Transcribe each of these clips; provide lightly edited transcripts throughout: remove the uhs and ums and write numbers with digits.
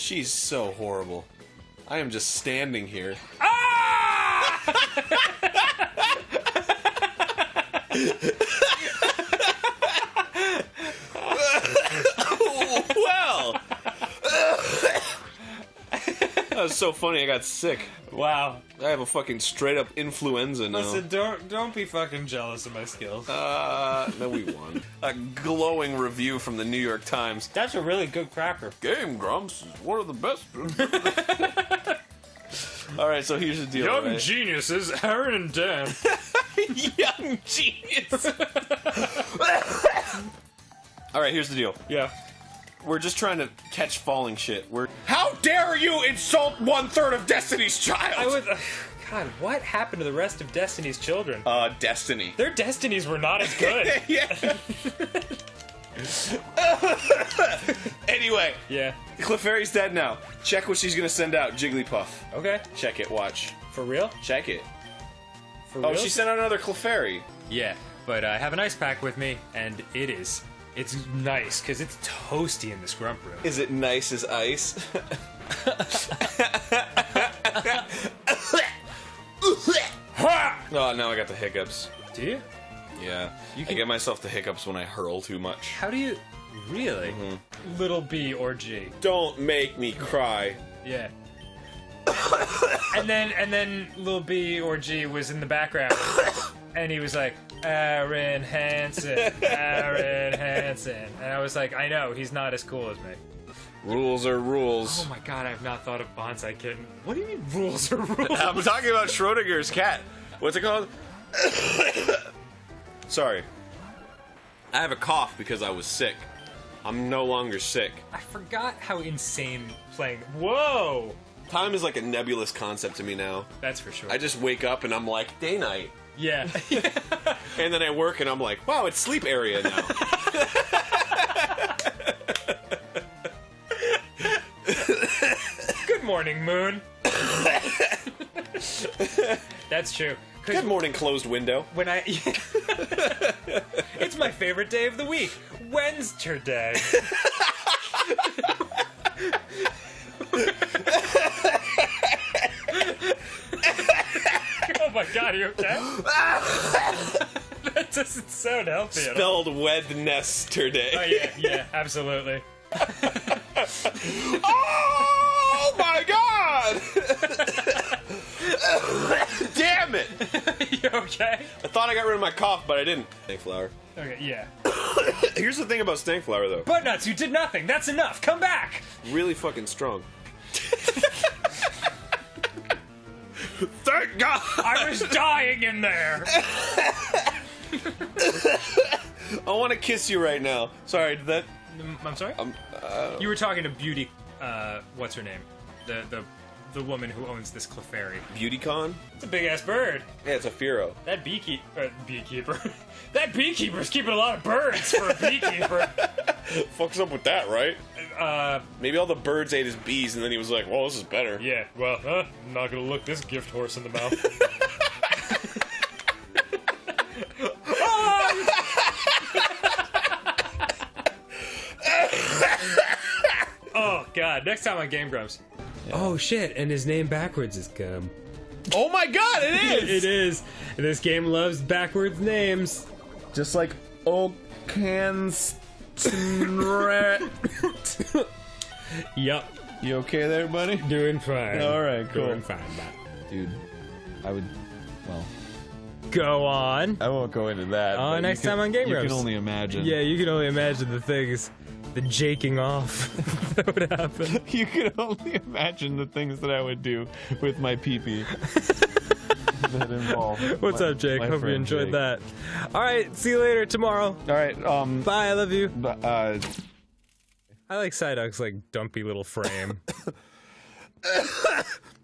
She's so horrible. I am just standing here. Well, that was so funny. I got sick. Wow. I have a fucking straight up influenza now. Listen, don't be fucking jealous of my skills. No, we won. A glowing review from the New York Times. That's a really good cracker. Game Grumps is one of the best. Alright, so here's the deal. Young right? geniuses, Aaron and Dan. Young genius. Alright, here's the deal. Yeah. We're just trying to catch falling shit. How dare you insult 1/3 of Destiny's Child? I would. God, what happened to the rest of Destiny's children? Destiny. Their destinies were not as good. Yeah. Anyway. Yeah. Clefairy's dead now. Check what she's gonna send out. Jigglypuff. Okay. Check it. Watch. For real? Check it. For real? Oh, she sent out another Clefairy. Yeah, but I have an ice pack with me, and it's nice, because it's toasty in this grump room. Is it nice as ice? Oh, now I got the hiccups. Do you? Yeah. You I can- get myself the hiccups when I hurl too much. How do you... Really? Little B or G. Don't make me cry. Yeah. and then little B or G was in the background, and he was like, Aaron Hansen, Aaron Hansen. And I was like, I know, he's not as cool as me. Rules are rules. Oh my god, I've not thought of Bonsai Kitten. What do you mean rules are rules? I'm talking about Schrodinger's cat. What's it called? Sorry. I have a cough because I was sick. I'm no longer sick. I forgot how insane playing... Whoa! Time is like a nebulous concept to me now. That's for sure. I just wake up and I'm like, day-night. Yeah. And then I work and I'm like, wow, it's sleep area now. Good morning, Moon. That's true. Good morning, closed window. When I... It's my favorite day of the week. Wednesday. Oh my god, are you okay? That doesn't sound healthy at all. Spelled Wednesday. Oh yeah, absolutely. Oh my god! Damn it! You okay? I thought I got rid of my cough, but I didn't. Snankflower. Okay, yeah. Here's the thing about Snankflower, though. Buttnuts, you did nothing. That's enough. Come back. Really fucking strong. Thank God! I was dying in there. I want to kiss you right now. Sorry, did that... I'm sorry? You were talking to Beauty, what's her name? The woman who owns this Clefairy. BeautyCon? It's a big-ass bird. Yeah, it's a Firo. That beekeeper... that beekeeper's keeping a lot of birds for a beekeeper. Fuck's up with that, right? Maybe all the birds ate his bees, and then he was like, well, this is better. Yeah, well, I'm not gonna look this gift horse in the mouth. Oh, God. Next time on Game Grumps. Yeah. Oh, shit. And his name backwards is Gum. Oh, my God, it is! It is. This game loves backwards names. Just like Okanstrat. Yup. You okay there, buddy? Doing fine. All right, cool. Doing fine, man. Dude, I would... Well... Go on. I won't go into that. Next time on Game Grumps. You can only imagine. Yeah, you can only imagine the things... The jaking off that would happen. You can only imagine the things that I would do with my pee-pee. That involve What's up, Jake? Hope you enjoyed Jake. that. All right, see you later tomorrow. All right, Bye, I love you. I like Psyduck's like dumpy little frame.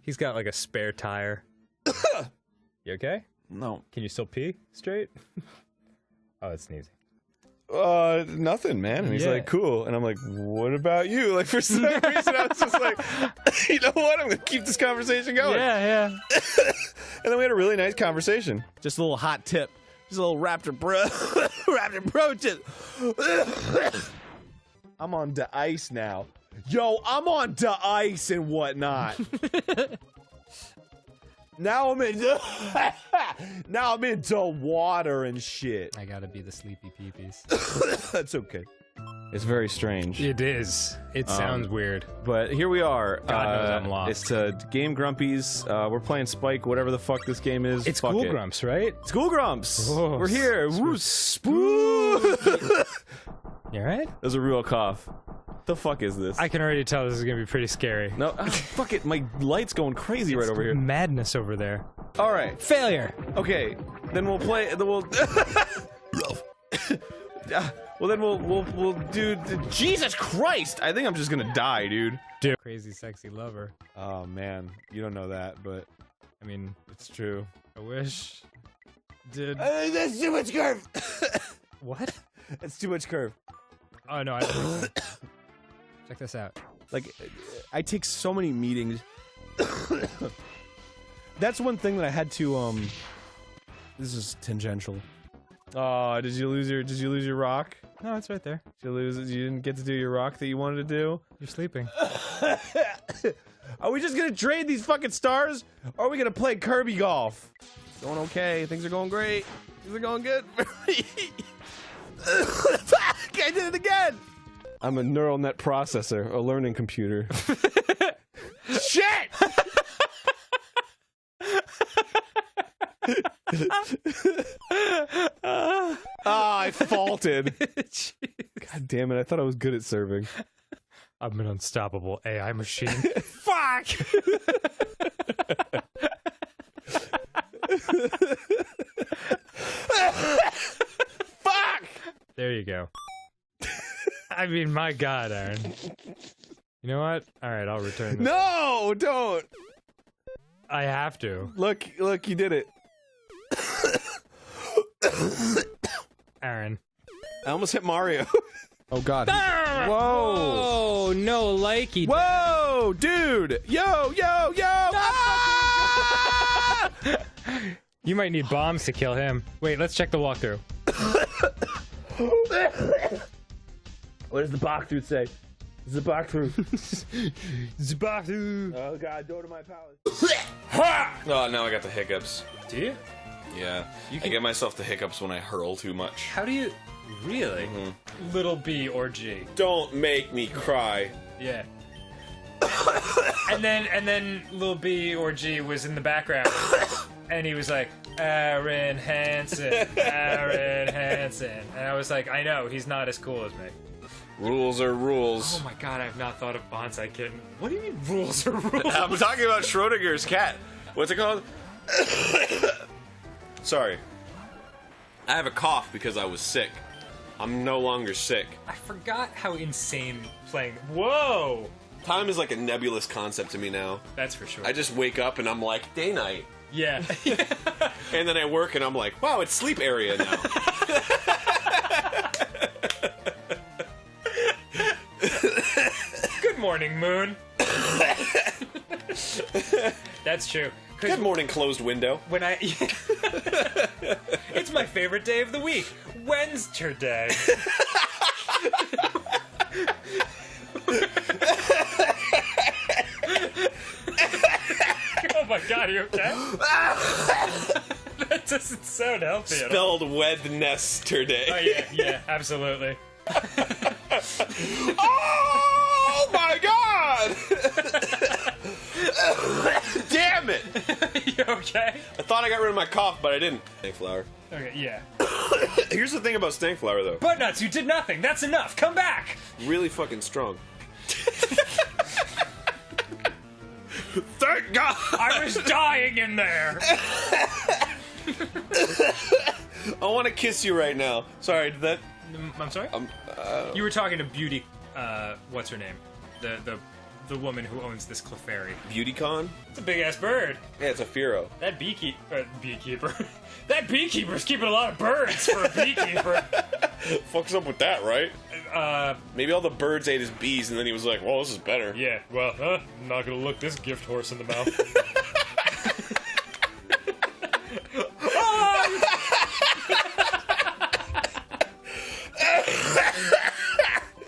He's got like a spare tire. You okay? No. Can you still pee straight? Oh, it's sneezing. Nothing, man. And he's Yeah. like, cool. And I'm like, what about you? Like, for some reason, I was just like, you know what? I'm gonna keep this conversation going. Yeah. And then we had a really nice conversation. Just a little hot tip. Just a little Raptor Pro tip. I'm on the ice now. Yo, I'm on to ice and whatnot. Now I'm into now I'm into water and shit. I gotta be the sleepy peepees. That's okay. It's very strange. It is. It sounds weird. But here we are. God knows I'm lost. It's Game Grumpies. We're playing Spike, whatever the fuck this game is. It's Fuck Cool it. Grumps, right? School Grumps. Oh, we're here. Woo, spoo. You alright? That was a real cough. The fuck is this? I can already tell this is gonna be pretty scary. No, fuck it. My light's going crazy right over here. Madness over there. All right. Failure. Okay. Then we'll play. Then we'll. Well, then we'll do. Jesus Christ! I think I'm just gonna die, dude. Dude. Crazy sexy lover. Oh man, you don't know that, but I mean, it's true. I wish. Did. That's too much curve. What? That's too much curve. Oh no, I don't think so. Check this out. Like, I take so many meetings. That's one thing that I had to, this is tangential. Oh, did you lose your rock? No, it's right there. Did you lose it? You didn't get to do your rock that you wanted to do? You're sleeping. Are we just gonna trade these fucking stars? Or are we gonna play Kirby golf? It's going okay. Things are going great. Things are going good. Fuck! I did it again! I'm a neural net processor, a learning computer. Shit! I faulted. God damn it, I thought I was good at serving. I'm an unstoppable AI machine. Fuck! Fuck! There you go. I mean, my god, Aaron. You know what? Alright, I'll return this. No, don't! I have to. Look, you did it. Aaron. I almost hit Mario. Oh god. Ah! Whoa! Oh, no likey. Whoa, dude! Yo! Ah! You might need bombs to kill him. Wait, let's check the walkthrough. What does the walkthrough say? This is the walkthrough. Zbatu. Oh god, door to my palace. Oh, now I got the hiccups. Do you? Yeah. You I can- get myself the hiccups when I hurl too much. How do you... Really? Little B or G. Don't make me cry. Yeah. and then little B or G was in the background, and he was like, Aaron Hansen, Aaron Hansen, and I was like, I know, he's not as cool as me. Rules are rules. Oh my god, I've not thought of Bonsai Kitten. What do you mean rules are rules? I'm talking about Schrodinger's cat. What's it called? Sorry. I have a cough because I was sick. I'm no longer sick. I forgot how insane playing. Whoa! Time is like a nebulous concept to me now. That's for sure. I just wake up and I'm like, day night. Yeah. And then I work and I'm like, wow, it's sleep area now. Good morning, Moon. That's true. Good morning, closed window. When I... It's my favorite day of the week. Wednesday. Oh my god, are you okay? That doesn't sound healthy at all. Spelled Wednesday. Oh yeah, absolutely. Oh my god! Damn it! You okay? I thought I got rid of my cough, but I didn't. Snankflower. Okay, yeah. Here's the thing about Snankflower, though. Buttnuts, you did nothing. That's enough. Come back. Really fucking strong. Thank God! I was dying in there. I want to kiss you right now. Sorry, did that... I'm sorry? You were talking to Beauty, what's her name? The woman who owns this Clefairy. BeautyCon? It's a big-ass bird. Yeah, it's a Firo. That beekeeper... that beekeeper's keeping a lot of birds for a beekeeper. Fuck's up with that, right? Maybe all the birds ate his bees, and then he was like, well, this is better. Yeah, well, I'm not gonna look this gift horse in the mouth.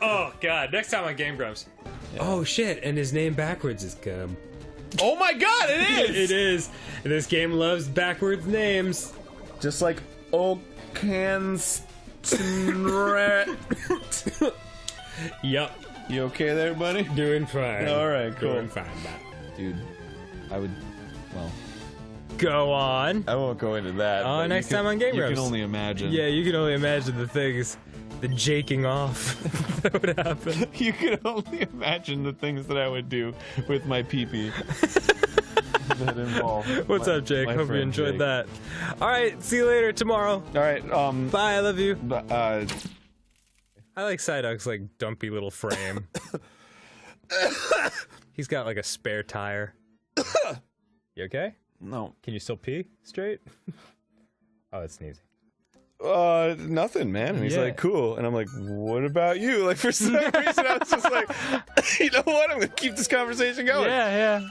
Oh, God. Next time on Game Grumps. Oh shit! And his name backwards is Gum. Oh my god, it is! It is. This game loves backwards names. Just like Okanstrat. Yup. You okay there, buddy? Doing fine. All right, cool. Doing fine, man. Dude, I would. Well, Go on. I won't go into that. Oh, but next you time on Game You Grumps. can only imagine. Yeah, you can only imagine the things, the jaking off that would happen. You can only imagine the things that I would do with my pee-pee. That involve What's up, Jake? my Hope you friend enjoyed Jake. that. All right, see you later tomorrow. All right. Bye. I love you. I like Psyduck's like dumpy little frame. He's got like a spare tire. You okay? No. Can you still pee straight? Oh, it's sneezing. Nothing, man. And he's Yeah. like, cool. And I'm like, what about you? Like, for some reason, I was just like, you know what? I'm gonna keep this conversation going. Yeah.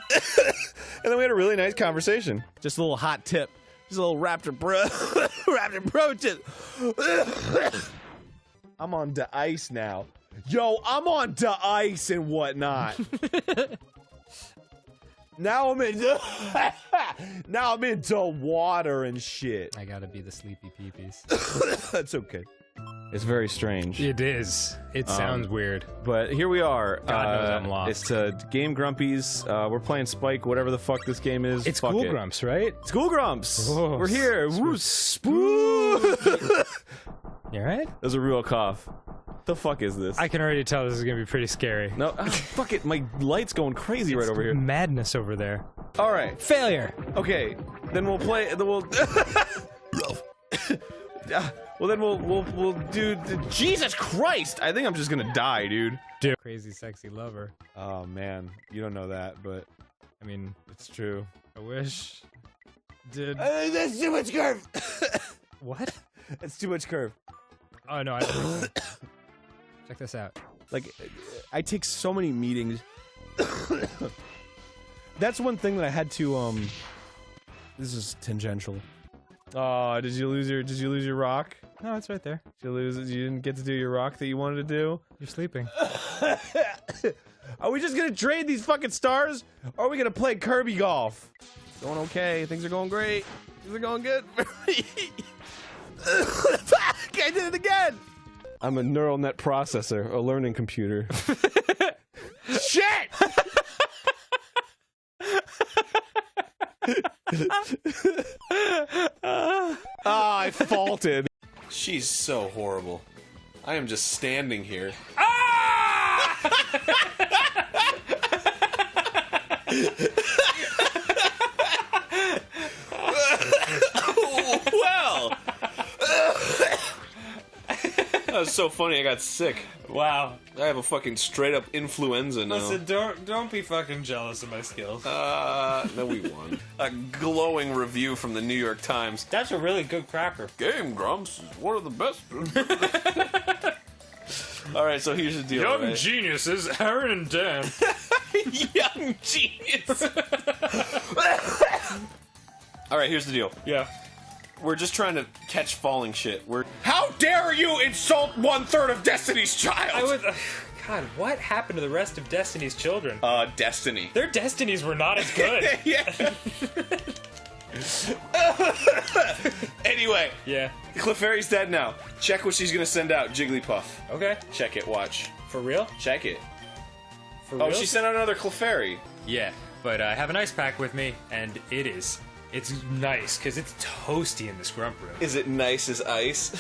And then we had a really nice conversation. Just a little hot tip. Just a little Raptor Pro. Raptor Pro tip. I'm on the ice now. Yo, I'm on the ice and whatnot. Now I'm into now I'm into water and shit. I gotta be the sleepy peepees. That's okay. It's very strange. It is. It sounds weird. But here we are. God knows I'm lost. It's Game Grumpies. We're playing Spike, whatever the fuck this game is. It's Fuck Cool it. Grumps, right? School Grumps. Oh, We're here. Woo, spoo. You alright? That was a real cough. The fuck is this? I can already tell this is gonna be pretty scary. No, fuck it. My light's going crazy right over here. Madness over there. All right. Failure. Okay. Then we'll play. Then we'll. Well, then we'll do. Jesus Christ! I think I'm just gonna die, dude. Crazy sexy lover. Oh man, you don't know that, but I mean, it's true. I wish. Did That's too much curve. what? That's too much curve. Oh no, I don't think so. Check this out. Like, I take so many meetings. That's one thing that I had to This is tangential. Oh, did you lose your rock? No, it's right there. Did you lose it? You didn't get to do your rock that you wanted to do? You're sleeping. Are we just gonna trade these fucking stars? Or are we gonna play Kirby golf? It's going okay. Things are going great. Things are going good. Fuck! I did it again! I'm a neural net processor, a learning computer. Shit! I faulted. She's so horrible. I am just standing here. Well, that was so funny. I got sick. Wow. I have a fucking straight up influenza now. Listen, don't be fucking jealous of my skills. No, we won. A glowing review from the New York Times. That's a really good cracker. Game Grumps is one of the best. All right, so here's the deal. right? geniuses, Aaron and Dan. Young genius. All right, here's the deal. Yeah. We're just trying to catch falling shit. How dare you insult 1/3 of Destiny's Child? I was. God, what happened to the rest of Destiny's children? Destiny. Their destinies were not as good. Yeah. Anyway, Yeah. Clefairy's dead now. Check what she's gonna send out. Jigglypuff. Okay. Check it. Watch. For real? Check it. For Oh, real? she sent out another Clefairy. Yeah, but I have an ice pack with me, and it's nice because it's toasty in this grump room. Is it nice as ice?